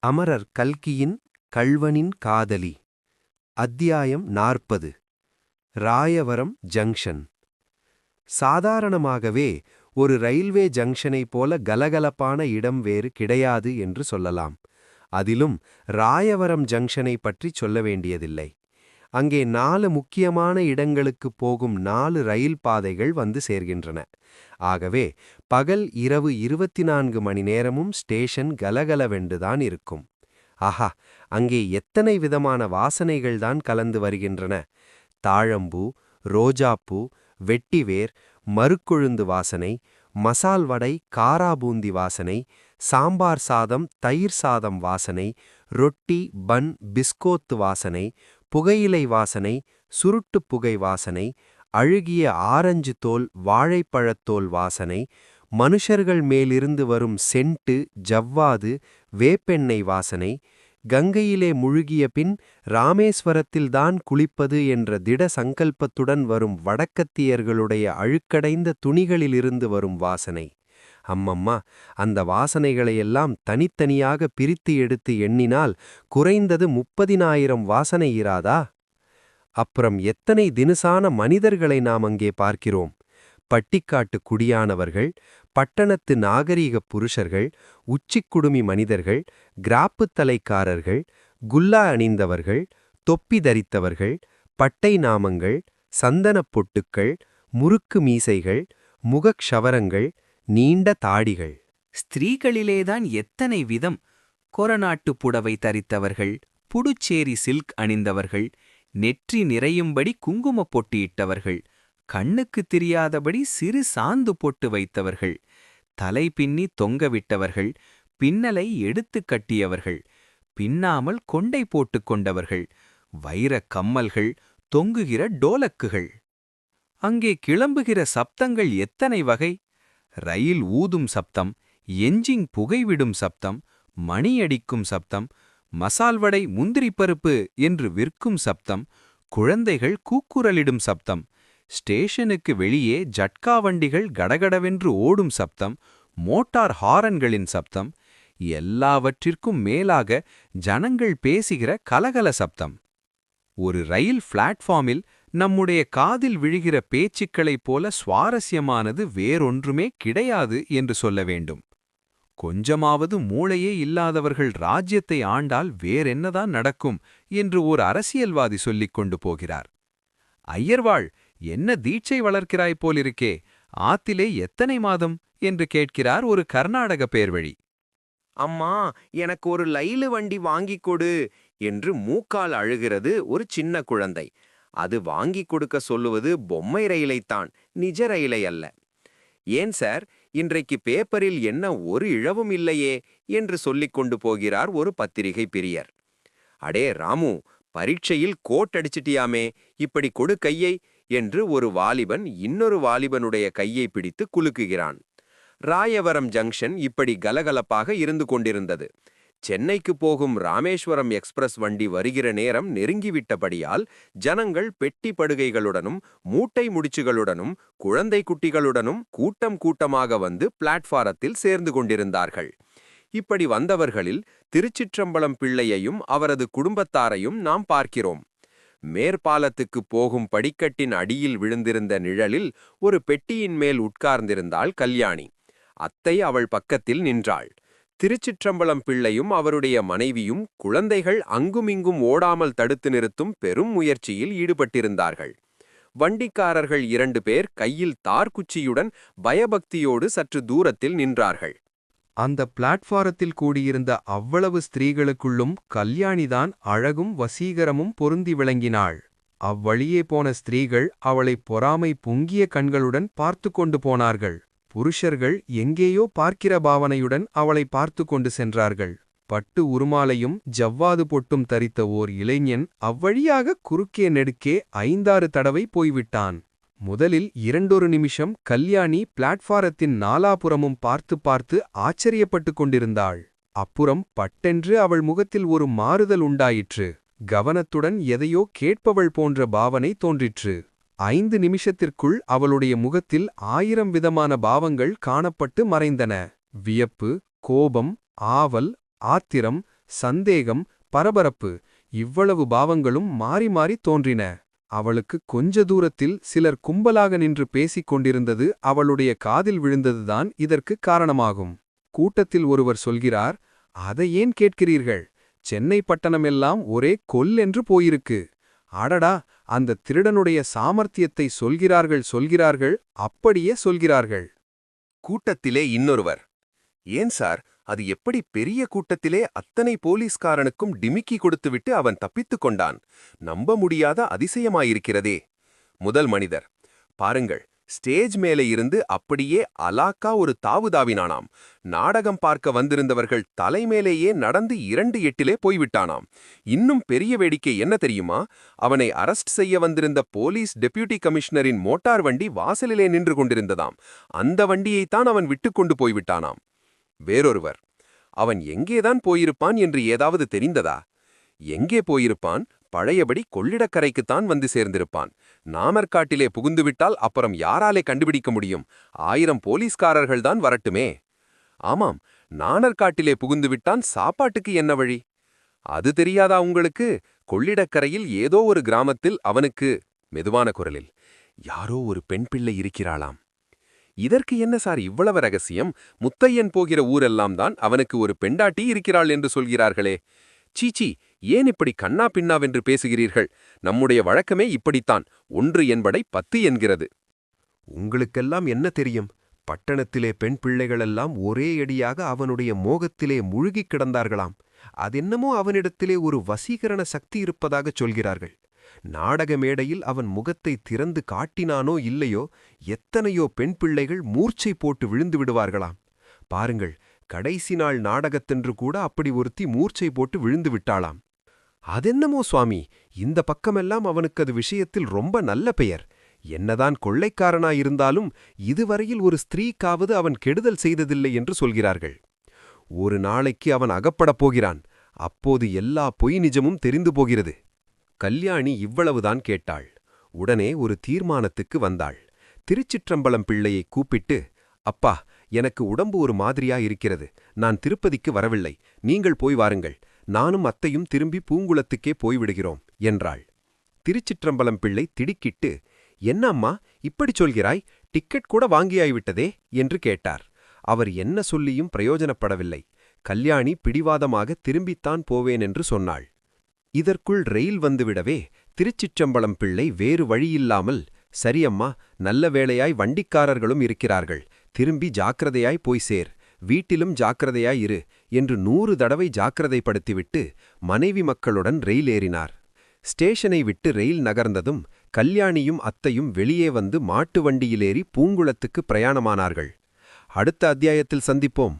அமரர் கல்கியின் கள்வனின் காதலி. அத்தியாயம் 40. ராயவரம் ஜங்ஷன். சாதாரணமாகவே ஒரு ரயில்வே ஜங்ஷனைப் போல கலகலப்பான இடம் வேறு கிடையாது என்று சொல்லலாம். அதிலும் ராயவரம் ஜங்ஷனை பற்றிச் சொல்ல வேண்டியதில்லை. அங்கே 4 முக்கியமான இடங்களுக்குப் போகும் 4 ரயில் பாதைகள் வந்து சேர்கின்றன. ஆகவே பகல் இரவு 24 மணி நேரமும் ஸ்டேஷன் கலகலவென்றுதான் இருக்கும். ஆஹா, அங்கே எத்தனை விதமான வாசனைகள்தான் கலந்து வருகின்றன! தாழம்பூ, ரோஜாப்பூ, வெட்டிவேர், மருக்கொழுந்து வாசனை, மசால் வடை, காராபூந்தி வாசனை, சாம்பார் சாதம், தயிர் சாதம் வாசனை, ரொட்டி, பன், பிஸ்கோத்து வாசனை, புகையிலை வாசனை, சுருட்டுப் புகை வாசனை, அழுகிய ஆரஞ்சு தோல், வாழைப்பழத்தோல் வாசனை, மனுஷர்கள் மேலிருந்து வரும் சென்ட்டு, ஜவ்வாது, வேப்பெண்ணெய் வாசனை, கங்கையிலே முழுகிய பின் ராமேஸ்வரத்தில்தான் குளிப்பது என்ற திட சங்கல்பத்துடன் வரும் வடக்கத்தியர்களுடைய அழுக்கடைந்த துணிகளிலிருந்து வரும் வாசனை. அம்மம்மா, அந்த வாசனைகளையெல்லாம் தனித்தனியாக பிரித்து எடுத்து எண்ணினால் குறைந்தது 30,000 வாசனை இராதா? அப்புறம் எத்தனை தினுசான மனிதர்களை நாம் அங்கே பார்க்கிறோம்! பட்டிக்காட்டு குடியானவர்கள், பட்டணத்து நாகரீகப் புருஷர்கள், உச்சிக்குடுமி மனிதர்கள், கிராப்புத் தலைக்காரர்கள், குல்லா அணிந்தவர்கள், தொப்பி தரித்தவர்கள், பட்டை நாமங்கள், சந்தனப் பொட்டுக்கள், முறுக்கு மீசைகள், முகக்ஷவரங்கள், நீண்ட தாடிகள். ஸ்திரீகளிலேதான் எத்தனை விதம்! கொரநாட்டு புடவை தரித்தவர்கள், புடுச்சேரி சில்க் அணிந்தவர்கள், நெற்றி நிறையும்படி குங்குமப் பொட்டியிட்டவர்கள், கண்ணுக்குத் தெரியாதபடி சிறு சாந்து பொட்டு வைத்தவர்கள், தலை பின்னி தொங்கவிட்டவர்கள், பின்னலை எடுத்துக் கட்டியவர்கள், பின்னாமல் கொண்டை போட்டுக் கொண்டவர்கள், வைரக் கம்மல்கள், தொங்குகிற டோலக்குகள். அங்கே கிளம்புகிற சப்தங்கள் எத்தனை வகை! ரயில் ஊதும் சப்தம், எஞ்சிங் புகைவிடும் சப்தம், மணியடிக்கும் சப்தம், மசால்வடை முந்திரிப்பருப்பு என்று விற்கும் சப்தம், குழந்தைகள் கூக்குரலிடும் சப்தம், ஸ்டேஷனுக்கு வெளியே ஜட்கா வண்டிகள் கடகடவென்று ஓடும் சப்தம், மோட்டார் ஹாரன்களின் சப்தம், எல்லாவற்றிற்கும் மேலாக ஜனங்கள் பேசுகிற கலகல சப்தம். ஒரு ரயில் பிளாட்ஃபார்மில் நம்முடைய காதில் விழுகிற பேச்சுக்களைப் போல சுவாரஸ்யமானது வேறொன்றுமே கிடையாது என்று சொல்ல வேண்டும். கொஞ்சமாவது மூளையே இல்லாதவர்கள் ராஜ்யத்தை ஆண்டால் வேறென்னதான் நடக்கும் என்று ஓர் அரசியல்வாதி சொல்லிக் கொண்டு போகிறார். ஐயர்வாள், என்ன தீட்சை வளர்க்கிறாய் போலிருக்கே, ஆத்திலே எத்தனை மாதம் என்று கேட்கிறார் ஒரு கர்நாடக பேர்வழி. அம்மா, எனக்கு ஒரு ரயிலு வண்டி வாங்கிக் கொடு என்று மூக்கால் அழுகிறது ஒரு சின்ன குழந்தை. அது வாங்கிக் கொடுக்க சொல்லுவது பொம்மை ரயிலைத்தான், நிஜ ரயிலை அல்ல. ஏன் சார், இன்றைக்கு பேப்பரில் என்ன ஒரு இழவும் இல்லையே என்று சொல்லிக் கொண்டு போகிறார் ஒரு பத்திரிகை பிரியர். அடே ராமு, பரீட்சையில் கோட் அடிச்சிட்டியாமே, இப்படி கொடு கையை என்று ஒரு வாலிபன் இன்னொரு வாலிபனுடைய கையை பிடித்து குலுக்குகிறான். ராயவரம் ஜங்ஷன் இப்படி கலகலப்பாக இருந்து கொண்டிருந்தது. சென்னைக்கு போகும் ராமேஸ்வரம் எக்ஸ்பிரஸ் வண்டி வருகிற நேரம் நெருங்கிவிட்டபடியால் ஜனங்கள் பெட்டி படுகைகளுடனும் மூட்டை முடிச்சுகளுடனும் குழந்தை குட்டிகளுடனும் கூட்டம் கூட்டமாக வந்து பிளாட்பாரத்தில் சேர்ந்து கொண்டிருந்தார்கள். இப்படி வந்தவர்களில் திருச்சிற்றம்பலம் பிள்ளையையும் அவரது குடும்பத்தாரையும் நாம் பார்க்கிறோம். மேற்பாலத்துக்கு போகும் படிக்கட்டின் அடியில் விழுந்திருந்த நிழலில் ஒரு பெட்டியின் மேல் உட்கார்ந்திருந்தாள் கல்யாணி. அத்தை அவள் பக்கத்தில் நின்றாள். திருச்சிற்றம்பலம் பிள்ளையும் அவருடைய மனைவியும் குழந்தைகள் அங்குமிங்கும் ஓடாமல் தடுத்து நிறுத்தும் பெரும் முயற்சியில் ஈடுபட்டிருந்தார்கள். வண்டிக்காரர்கள் 2 பேர் கையில் தார்குச்சியுடன் பயபக்தியோடு சற்று தூரத்தில் நின்றார்கள். அந்த பிளாட்பாரத்தில் கூடியிருந்த அவ்வளவு ஸ்திரீகளுக்குள்ளும் கல்யாணிதான் அழகும் வசீகரமும் பொருந்தி விளங்கினாள். அவ்வழியே போன ஸ்திரீகள் அவளை பொறாமை பொங்கிய கண்களுடன் பார்த்து கொண்டு போனார்கள். புருஷர்கள் எங்கேயோ பார்க்கிற பாவனையுடன் அவளை பார்த்து கொண்டு சென்றார்கள். பட்டு உருமாலையும் ஜவ்வாது பொட்டும் தரித்த ஓர் இளைஞன் அவ்வழியாக குறுக்கே நெடுக்கே 5-6 தடவை போய்விட்டான். முதலில் 2 நிமிஷம் கல்யாணி பிளாட்பாரத்தின் நாலாபுறமும் பார்த்து பார்த்து ஆச்சரியப்பட்டு கொண்டிருந்தாள். அப்புறம் பட்டென்று அவள் முகத்தில் ஒரு மாறுதல் உண்டாயிற்று. கவனத்துடன் எதையோ கேட்பவள் போன்ற பாவனை தோன்றிற்று. 5 நிமிஷத்திற்குள் அவளுடைய முகத்தில் 1000 விதமான பாவங்கள் காணப்பட்டு மறைந்தன. வியப்பு, கோபம், ஆவல், ஆத்திரம், சந்தேகம், பரபரப்பு இவ்வளவு பாவங்களும் மாறி மாறி தோன்றின. அவளுக்கு கொஞ்ச தூரத்தில் சிலர் கும்பலாக நின்று பேசிக் கொண்டிருந்தது அவளுடைய காதில் விழுந்ததுதான் இதற்கு காரணமாகும். கூட்டத்தில் ஒருவர் சொல்கிறார், அதை ஏன் கேட்கிறீர்கள்? சென்னை பட்டணமெல்லாம் ஒரே கொல்லென்று போயிருக்கு. அடடா, அந்த திருடனுடைய சாமர்த்தியத்தை சொல்கிறார்கள், அப்படியே சொல்கிறார்கள். கூட்டத்திலே இன்னொருவர், ஏன் சார், அது எப்படி பெரிய கூட்டத்திலே அத்தனை போலீஸ்காரனுக்கும் டிமிக்கி கொடுத்துவிட்டு அவன் தப்பித்துக் கொண்டான்? நம்ப முடியாத அதிசயமாயிருக்கிறதே. முதல் மனிதர், பாருங்கள், ஸ்டேஜ் மேலே இருந்து அப்படியே அலாக்கா ஒரு தாவுதாவினானாம். நாடகம் பார்க்க வந்திருந்தவர்கள் தலைமேலேயே நடந்து 2 எட்டிலே போய்விட்டானாம். இன்னும் பெரிய வேடிக்கை என்ன தெரியுமா? அவனை அரெஸ்ட் செய்ய வந்திருந்த போலீஸ் டெப்யூட்டி கமிஷனரின் மோட்டார் வண்டி வாசலிலே நின்று கொண்டிருந்ததாம். அந்த வண்டியைத்தான் அவன் விட்டுக்கொண்டு போய்விட்டானாம். வேறொருவர், அவன் எங்கேதான் போயிருப்பான் என்று ஏதாவது தெரிந்ததா? எங்கே போயிருப்பான்? பழையபடி கொள்ளிடக்கரைக்குத்தான் வந்து சேர்ந்திருப்பான். நாமர்காட்டிலே புகுந்துவிட்டால் அப்புறம் யாராலே கண்டுபிடிக்க முடியும்? 1000 போலீஸ்காரர்கள்தான் வரட்டுமே. ஆமாம், நாணர்காட்டிலே புகுந்துவிட்டான். சாப்பாட்டுக்கு என்ன வழி? அது தெரியாதா உங்களுக்கு? கொள்ளிடக்கரையில் ஏதோ ஒரு கிராமத்தில் அவனுக்கு, மெதுவான குரலில், யாரோ ஒரு பெண் பிள்ளை இருக்கிறாளாம். இதற்கு என்ன சார் இவ்வளவு ரகசியம்? முத்தையன் போகிற ஊரெல்லாம் தான் அவனுக்கு ஒரு பெண்டாட்டி இருக்கிறாள் என்று சொல்கிறார்களே. சீச்சி, ஏன் இப்படி கண்ணா பின்னாவென்று பேசுகிறீர்கள்? நம்முடைய வழக்கமே இப்படித்தான். 1 என்பதை 10 என்கிறது. உங்களுக்கெல்லாம் என்ன தெரியும்? பட்டணத்திலே பெண் பிள்ளைகளெல்லாம் ஒரே அடியாக அவனுடைய மோகத்திலே முழுகிக் கிடந்தார்களாம். அதென்னமோ அவனிடத்திலே ஒரு வசீகரண சக்தி இருப்பதாகச் சொல்கிறார்கள். நாடக மேடையில் அவன் முகத்தை திறந்து காட்டினானோ இல்லையோ, எத்தனையோ பெண் பிள்ளைகள் மூர்ச்சை போட்டு விழுந்து விடுவார்களாம். பாருங்கள், கடைசி நாள் நாடகத்தென்று கூட அப்படி ஒருத்தி மூர்ச்சை போட்டு விழுந்து விட்டாளாம். அதென்னமோ சுவாமி, இந்த பக்கமெல்லாம் அவனுக்கு அது விஷயத்தில் ரொம்ப நல்ல பெயர். என்னதான் கொள்ளைக்காரனாயிருந்தாலும் இதுவரையில் ஒரு ஸ்திரீக்காவது அவன் கெடுதல் செய்ததில்லை என்று சொல்கிறார்கள். ஒரு நாளைக்கு அவன் அகப்படப் போகிறான். அப்போது எல்லா பொய் நிஜமும் தெரிந்து போகிறது. கல்யாணி இவ்வளவுதான் கேட்டாள். உடனே ஒரு தீர்மானத்துக்கு வந்தாள். திருச்சிற்றம்பலம் பிள்ளையை கூப்பிட்டு, அப்பா, எனக்கு உடம்பு ஒரு மாதிரியா இருக்கிறது. நான் திருப்பதிக்கு வரவில்லை. நீங்கள் போய் வாருங்கள். நானும் அத்தையும் திரும்பி பூங்குளத்துக்கே போய்விடுகிறோம் என்றாள். திருச்சிற்றம்பலம் பிள்ளை திடுக்கிட்டு, என்ன அம்மா இப்படிச் சொல்கிறாய்? டிக்கெட் கூட வாங்கியாய்விட்டதே என்று கேட்டார். அவர் என்ன சொல்லியும் பிரயோஜனப்படவில்லை. கல்யாணி பிடிவாதமாக திரும்பித்தான் போவேன் என்று சொன்னாள். இதற்குள் ரெயில் வந்துவிடவே திருச்சிற்றம்பலம் பிள்ளை வேறு வழியில்லாமல், சரியம்மா, நல்ல வேளையாய் வண்டிக்காரர்களும் இருக்கிறார்கள். திரும்பி ஜாக்கிரதையாய் போய் சேர், வீட்டிலும் ஜாக்கிரதையாய் இரு என்று 100 தடவை ஜாக்கிரதைப்படுத்திவிட்டு மனைவி மக்களுடன் ரயில் ஏறினார். ஸ்டேஷனை விட்டு ரயில் நகர்ந்ததும் கல்யாணியும் அத்தையும் வெளியே வந்து மாட்டு வண்டியிலேறி பூங்குளத்துக்கு பிரயாணமானார்கள். அடுத்த அத்தியாயத்தில் சந்திப்போம்.